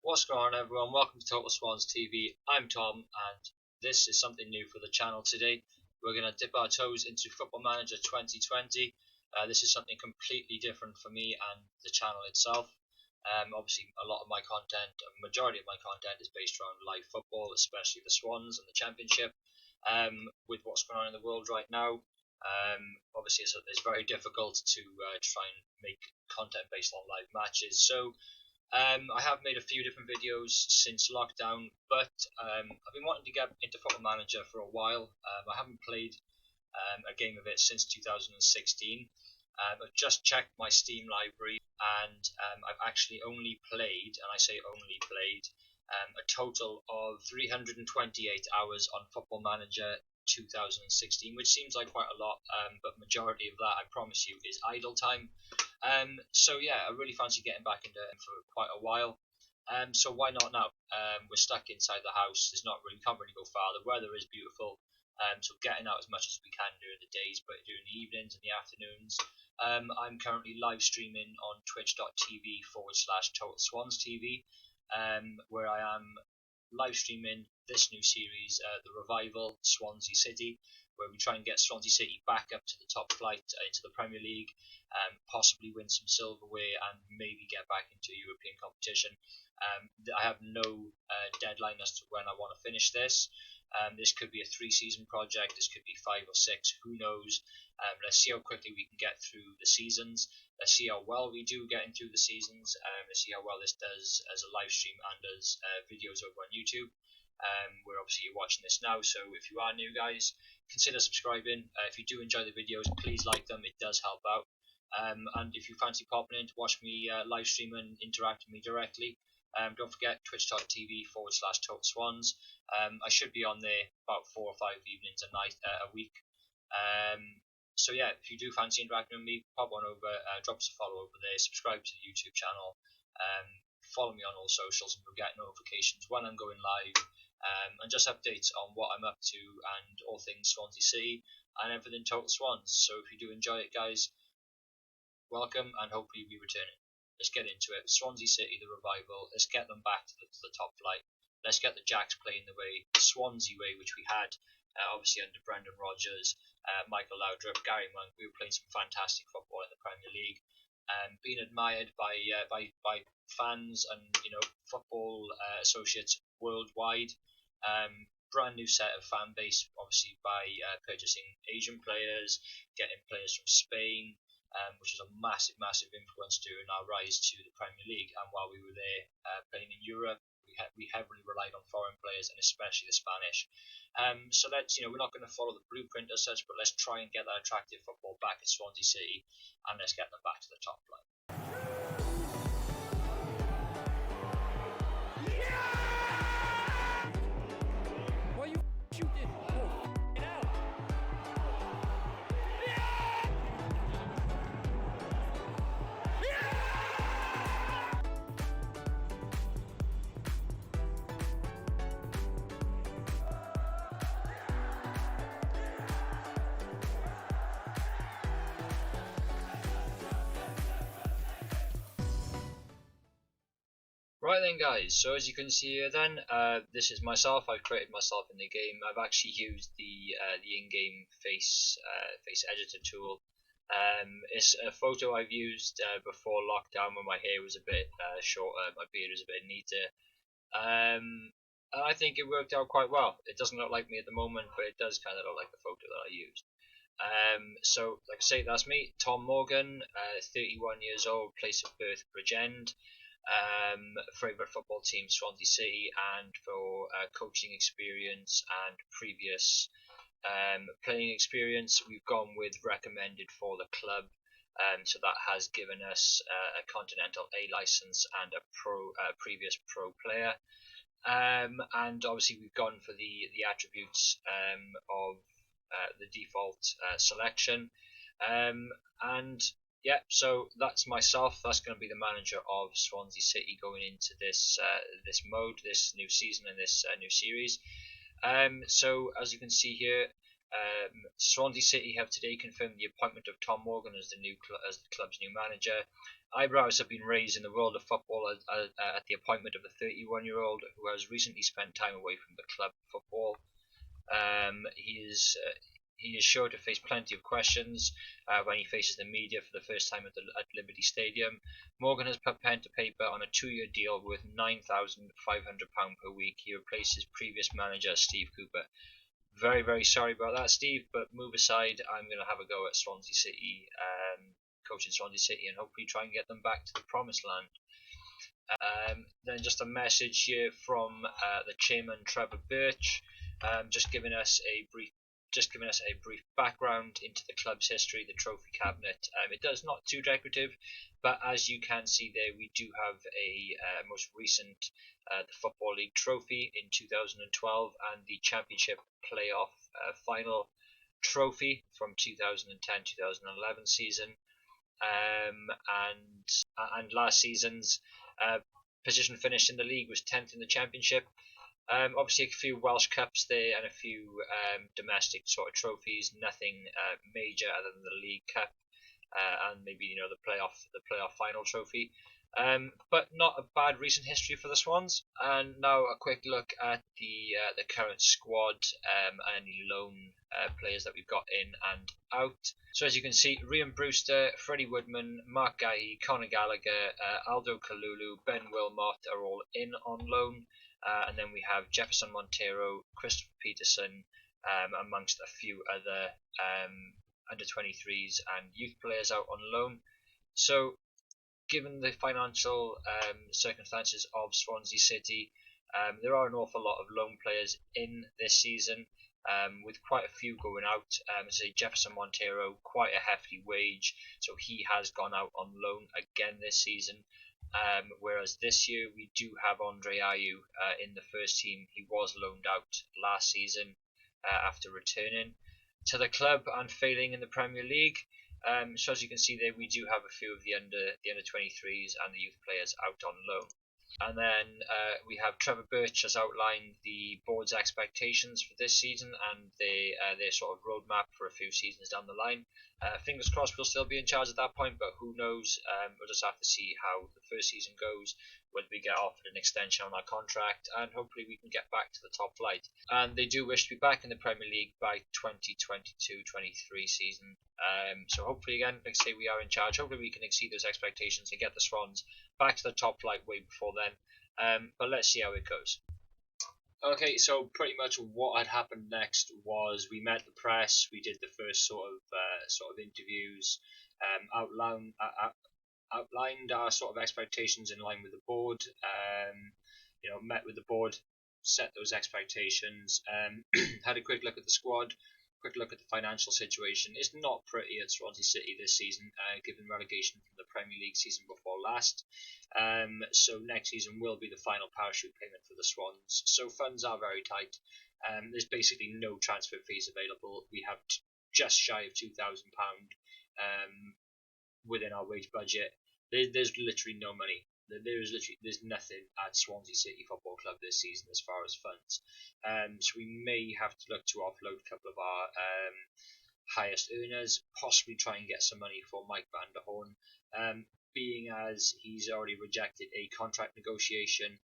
What's going on, everyone? Welcome to Total Swans TV. I'm Tom, and this is something new for the channel today. We're going to dip our toes into Football Manager 2020. This is something completely different for me and the channel itself. Obviously, a lot of my content, a majority of my content, is based around live football, especially the Swans and the Championship. With what's going on in the world right now, obviously it's very difficult to try and make content based on live matches. So I have made a few different videos since lockdown, but I've been wanting to get into Football Manager for a while. I haven't played a game of it since 2016. I've just checked my Steam library, and I've actually only played, and I say only played, a total of 328 hours on Football Manager 2016, which seems like quite a lot, but majority of that, I promise you, is idle time. So yeah, I really fancy getting back into it for quite a while. So why not now? We're stuck inside the house. Can't really go far. The weather is beautiful. So getting out as much as we can during the days, but during the evenings and the afternoons. I'm currently live streaming on twitch.tv/Total Swans TV, where I am live streaming this new series, The Revival, Swansea City, where we try and get Swansea City back up to the top flight into the Premier League, possibly win some silverware and maybe get back into European competition. I have no deadline as to when I want to finish this. This could be a 3-season project, this could be 5 or 6, who knows. Let's see how quickly we can get through the seasons. Let's see how well we do getting through the seasons. Let's see how well this does as a live stream and as videos over on YouTube. Where obviously you're watching this now, so if you are new, guys, consider subscribing. If you do enjoy the videos, please like them, it does help out. And if you fancy popping in to watch me live stream and interact with me directly, don't forget twitch.tv/Total Swans. I should be on there about 4 or 5 evenings a week. So yeah, if you do fancy interacting with me, pop on over, drop us a follow over there, subscribe to the YouTube channel, follow me on all socials, and you'll get notifications when I'm going live, and just updates on what I'm up to and all things Swansea City and everything Total Swans. So if you do enjoy it, guys, welcome, and hopefully we return it. Let's get into it. Swansea City, the Revival. Let's get them back to the top flight. Let's get the Jacks playing the Swansea way, which we had obviously under Brendan Rodgers, Michael Laudrup, Gary Monk. We were playing some fantastic football in the Premier League, being admired by fans and football associates worldwide. Brand new set of fan base, obviously by purchasing Asian players, getting players from Spain. Which was a massive influence during our rise to the Premier League. And while we were there playing in Europe, we heavily relied on foreign players, and especially the Spanish. So we're not going to follow the blueprint as such, but let's try and get that attractive football back at Swansea City, and let's get them back to the top flight. Right then, guys, so as you can see here then, this is myself. I've created myself in the game. I've actually used the in-game face editor tool. It's a photo I've used before lockdown when my hair was a bit shorter, my beard was a bit neater. And I think it worked out quite well. It doesn't look like me at the moment, but it does kind of look like the photo that I used. So like I say, that's me, Tom Morgan, 31 years old, place of birth Bridgend. Favourite football team Swansea City, and for coaching experience and previous playing experience, we've gone with recommended for the club. So that has given us a Continental A license and a previous pro player. And obviously we've gone for the attributes of the default selection. And yeah, so that's myself. That's going to be the manager of Swansea City going into this mode, this new season, and this new series. So as you can see here, Swansea City have today confirmed the appointment of Tom Morgan as as the club's new manager. Eyebrows have been raised in the world of football at the appointment of the 31-year-old who has recently spent time away from the club football. He is sure to face plenty of questions when he faces the media for the first time at Liberty Stadium. Morgan has put pen to paper on a 2-year deal worth £9,500 per week. He replaces previous manager Steve Cooper. Very, very sorry about that, Steve, but move aside. I'm going to have a go at Swansea City, coaching Swansea City, and hopefully try and get them back to the promised land. Then just a message here from the chairman, Trevor Birch, just giving us a brief background into the club's history, the trophy cabinet. It does not too decorative, but as you can see there, we do have a most recent the Football League trophy in 2012 and the Championship playoff final trophy from 2010-2011 season, and last season's position finished in the league was 10th in the Championship. Obviously, a few Welsh Cups there and a few domestic sort of trophies. Nothing major other than the League Cup and maybe the playoff final trophy. But not a bad recent history for the Swans. And now a quick look at the current squad and any loan players that we've got in and out. So as you can see, Rhian Brewster, Freddie Woodman, Mark Gahey, Conor Gallagher, Aldo Kalulu, Ben Wilmot are all in on loan. And then we have Jefferson Montero, Christopher Peterson, amongst a few other under 23s and youth players out on loan. So given the financial circumstances of Swansea City, there are an awful lot of loan players in this season, with quite a few going out. Say Jefferson Montero, quite a hefty wage, so he has gone out on loan again this season. Whereas this year we do have Andre Ayew in the first team. He was loaned out last season after returning to the club and failing in the Premier League. So as you can see there, we do have a few of the under 23s and the youth players out on loan. And then we have Trevor Birch has outlined the board's expectations for this season and their sort of roadmap for a few seasons down the line. Fingers crossed we'll still be in charge at that point, but who knows? We'll just have to see how the first season goes, whether we get offered an extension on our contract, and hopefully we can get back to the top flight. And they do wish to be back in the Premier League by 2022-23 season. So hopefully, again, like I say, we are in charge. Hopefully we can exceed those expectations and get the Swans back to the top flight way before then. But let's see how it goes. Okay, so pretty much what had happened next was we met the press. We did the first sort of interviews, outlined our sort of expectations in line with the board. Met with the board, set those expectations. Had a quick look at the squad. Quick look at the financial situation. It's not pretty at Swansea City this season, given relegation from the Premier League season before last. So next season will be the final parachute payment for the Swans. So funds are very tight. There's basically no transfer fees available. We have just shy of £2,000 within our wage budget. There's literally no money. There's nothing at Swansea City Football Club this season as far as funds. So we may have to look to offload a couple of our highest earners, possibly try and get some money for Mike van der Hoorn, being as he's already rejected a contract negotiation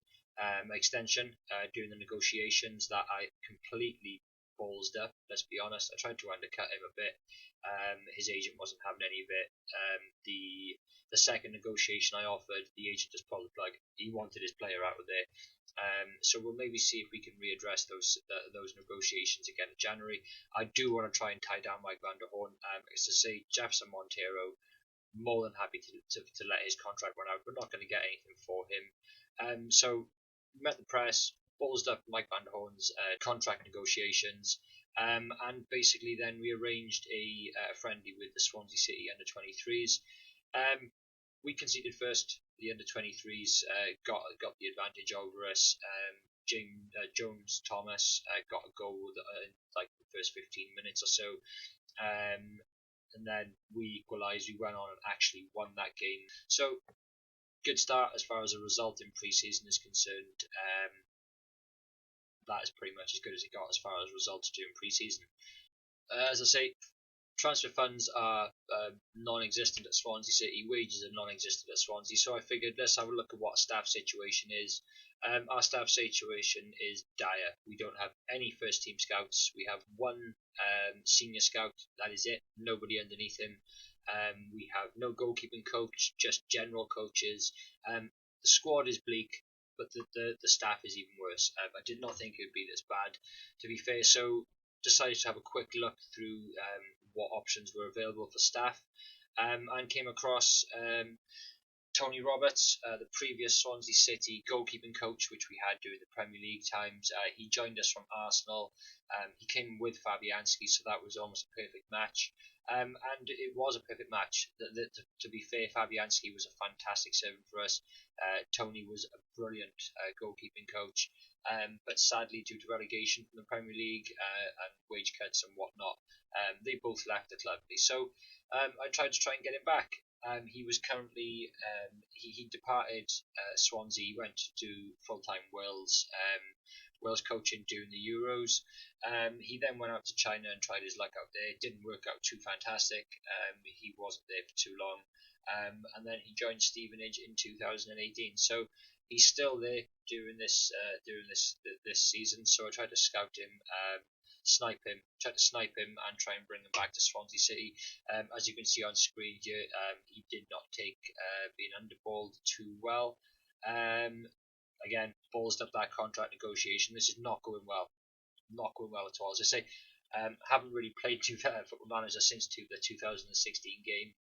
extension during the negotiations that I completely ballsed up. Let's be honest, I tried to undercut him a bit. His agent wasn't having any of it. The second negotiation I offered, the agent just pulled the plug. He wanted his player out of there. So we'll maybe see if we can readdress those negotiations again in January. I do want to try and tie down Mike van der Hoorn. As to say, Jefferson Montero, more than happy to let his contract run out. We're not going to get anything for him. So we met the press, ballsed up Mike van der Hoorn's contract negotiations. And basically then we arranged a friendly with the Swansea City under 23s. We conceded first. The under 23s got the advantage over us. Jones Thomas got a goal in like the first 15 minutes or so, and then we equalised. We went on and actually won that game. So good start as far as a result in pre-season is concerned. That is pretty much as good as it got as far as results during pre-season. As I say, transfer funds are non-existent at Swansea City. Wages are non-existent at Swansea. So I figured let's have a look at what staff situation is. Our staff situation is dire. We don't have any first team scouts. We have one senior scout. That is it. Nobody underneath him. We have no goalkeeping coach, just general coaches. The squad is bleak, but the staff is even worse. I did not think it would be this bad, to be fair. So decided to have a quick look through what options were available for staff, and came across Tony Roberts, the previous Swansea City goalkeeping coach, which we had during the Premier League times. He joined us from Arsenal. He came with Fabianski, so that was almost a perfect match. And it was a perfect match. To be fair, Fabianski was a fantastic servant for us. Tony was a brilliant goalkeeping coach. But sadly, due to relegation from the Premier League and wage cuts and whatnot, they both left the club. So I tried to try and get him back. He was currently he departed Swansea. He went to do full time Wales coaching during the Euros. He then went out to China and tried his luck out there. It didn't work out too fantastic. He wasn't there for too long, and then he joined Stevenage in 2018. So he's still there during this season. So I tried to scout him. Try to snipe him and try and bring him back to Swansea City. As you can see on screen here, he did not take being underballed too well. Again, ballsed up that contract negotiation. This is not going well. Not going well at all. As I say, haven't really played Football Manager since the 2016 game.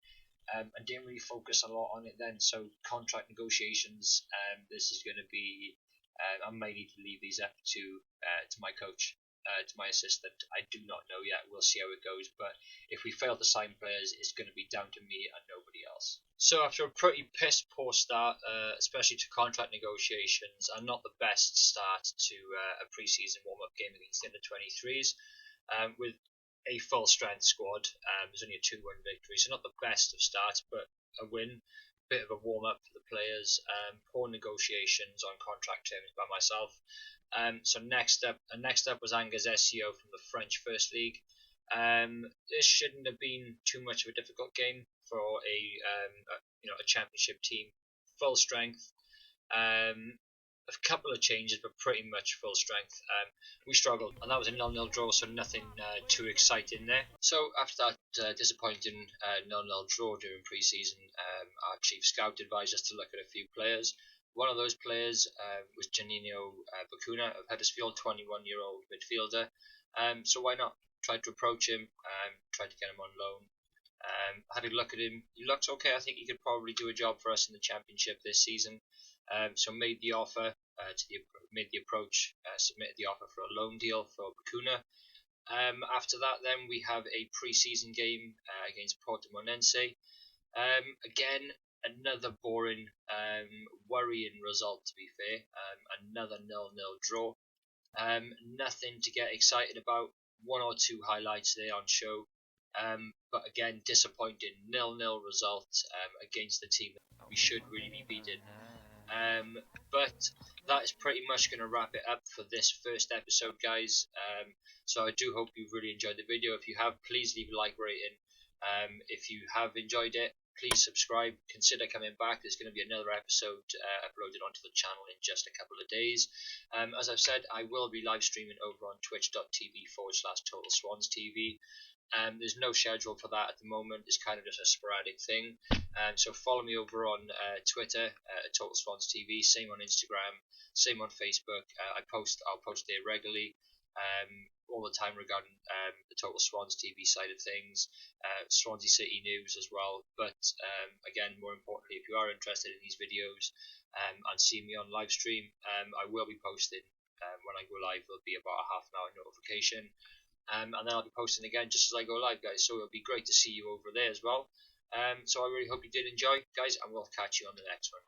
And didn't really focus a lot on it then. So contract negotiations, this is going to be. I may need to leave these up to my coach. To my assistant. I do not know yet. We'll see how it goes. But if we fail to sign players, it's going to be down to me and nobody else. So after a pretty piss poor start, especially to contract negotiations, and not the best start to a pre-season warm-up game against the under-23s, with a full strength squad, it was only a 2-1 victory, so not the best of starts, but a win. Bit of a warm-up for the players. Poor negotiations on contract terms by myself. So next up was Angers SEO from the French First League. This shouldn't have been too much of a difficult game for a championship team. Full strength. A couple of changes, but pretty much full strength. We struggled, and that was a 0-0 draw, so nothing too exciting there. So after that disappointing 0-0 draw during pre-season, our chief scout advised us to look at a few players. One of those players was Janino Bacuna of Huddersfield, 21-year-old midfielder. So why not? Tried to approach him, tried to get him on loan. Had a look at him. He looks okay. I think he could probably do a job for us in the Championship this season. So made the offer, submitted the offer for a loan deal for Bacuna. After that, then we have a pre-season game against Portimonense. Again, another boring, worrying result, to be fair. Another 0-0 draw. Nothing to get excited about. One or two highlights there on show. But again, disappointing 0-0 result against the team that we should really be beating. But that is pretty much going to wrap it up for this first episode, guys. So I do hope you've really enjoyed the video. If you have, please leave a like rating. If you have enjoyed it, please subscribe. Consider coming back. There's going to be another episode uploaded onto the channel in just a couple of days. As I've said, I will be live streaming over on twitch.tv/Total Swans TV. There's no schedule for that at the moment. It's kind of just a sporadic thing. So follow me over on Twitter at Total Swans TV. Same on Instagram. Same on Facebook. I'll post there regularly. All the time regarding the Total Swans TV side of things, Swansea City news as well. But again, more importantly, if you are interested in these videos and see me on live stream, I will be posting when I go live. There'll be about a half an hour notification, and then I'll be posting again just as I go live, guys. So it'll be great to see you over there as well. So I really hope you did enjoy, guys, and we'll catch you on the next one.